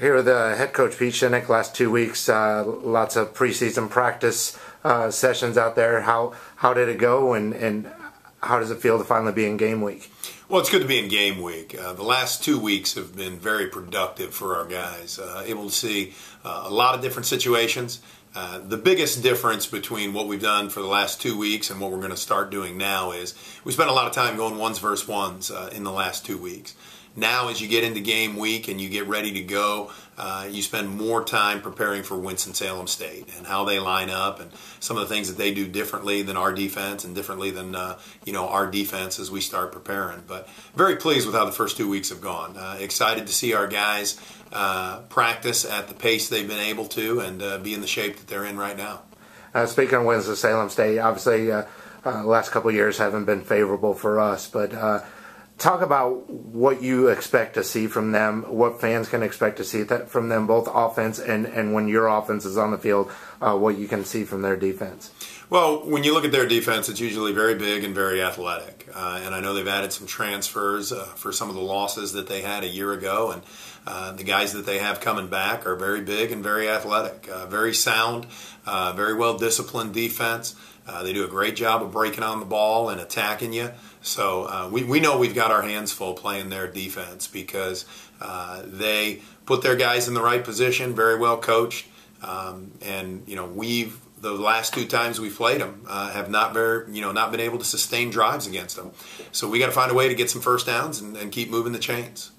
Here with head coach Pete Shinnick. Last 2 weeks, lots of preseason practice sessions out there. How did it go, and how does it feel to finally be in game week? Well, it's good to be in game week. The last 2 weeks have been very productive for our guys. Able to see a lot of different situations. The biggest difference between what we've done for the last 2 weeks and what we're going to start doing now is we spent a lot of time going ones versus ones in the last 2 weeks. Now, as you get into game week and you get ready to go, you spend more time preparing for Winston-Salem State and how they line up and some of the things that they do differently than our defense and differently than our defense as we start preparing. But very pleased with how the first 2 weeks have gone. Excited to see our guys practice at the pace they've been able to and be in the shape that they're in right now. Speaking of Winston-Salem State, obviously the last couple of years haven't been favorable for us, but talk about what you expect to see from them, what fans can expect to see from them, both offense and when your offense is on the field, what you can see from their defense. Well, when you look at their defense, it's usually very big and very athletic. And I know they've added some transfers for some of the losses that they had a year ago. And the guys that they have coming back are very big and very athletic, very sound, very well-disciplined defense. They do a great job of breaking on the ball and attacking you. So we know we've got our hands full playing their defense because they put their guys in the right position, very well coached. And the last 2 times we've played them have not been able to sustain drives against them. So we got to find a way to get some first downs and keep moving the chains.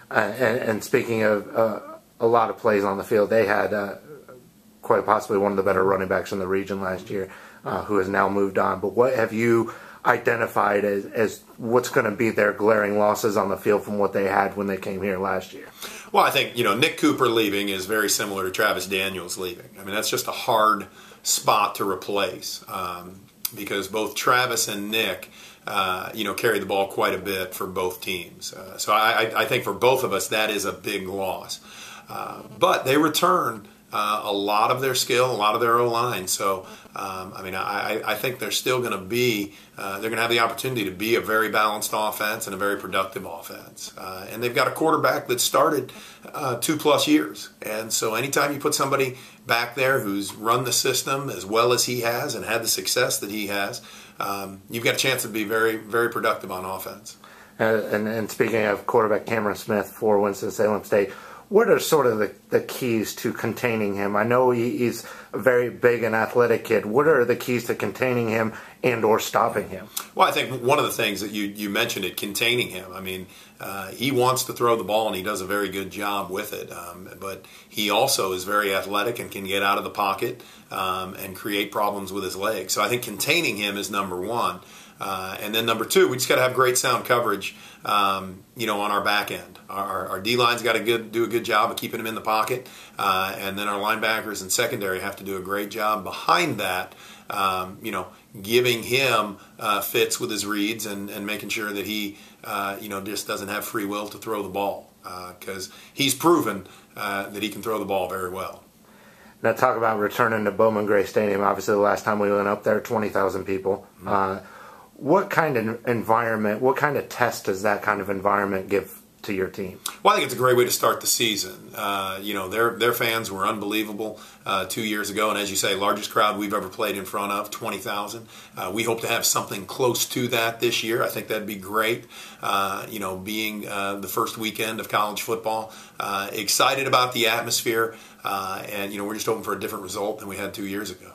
And speaking of a lot of plays on the field, they had quite possibly one of the better running backs in the region last year, who has now moved on. But what have you identified as what's going to be their glaring losses on the field from what they had when they came here last year? Well, I think Nick Cooper leaving is very similar to Travis Daniels leaving. I mean, that's just a hard spot to replace because both Travis and Nick carry the ball quite a bit for both teams. So I think for both of us that is a big loss. But they return a lot of their skill, a lot of their O-line. So, I think they're still going to be, they're going to have the opportunity to be a very balanced offense and a very productive offense. And they've got a quarterback that started 2+ years. And so anytime you put somebody back there who's run the system as well as he has and had the success that he has, you've got a chance to be very, very productive on offense. And speaking of quarterback Cameron Smith for Winston-Salem State, what are sort of the keys to containing him? I know he's a very big and athletic kid. What are the keys to containing him and or stopping him? Well, I think one of the things that you mentioned it, containing him. I mean, he wants to throw the ball and he does a very good job with it. But he also is very athletic and can get out of the pocket and create problems with his legs. So I think containing him is number one. And then number two, we just got to have great sound coverage, on our back end. Our D-line's got to do a good job of keeping him in the pocket, and then our linebackers and secondary have to do a great job behind that, giving him fits with his reads and making sure that he, just doesn't have free will to throw the ball because he's proven that he can throw the ball very well. Now talk about returning to Bowman Gray Stadium. Obviously the last time we went up there, 20,000 people. What kind of environment, what kind of test does that kind of environment give to your team? Well, I think it's a great way to start the season. Their fans were unbelievable 2 years ago, and as you say, largest crowd we've ever played in front of, 20,000. We hope to have something close to that this year. I think that'd be great, being the first weekend of college football. Excited about the atmosphere, and we're just hoping for a different result than we had 2 years ago.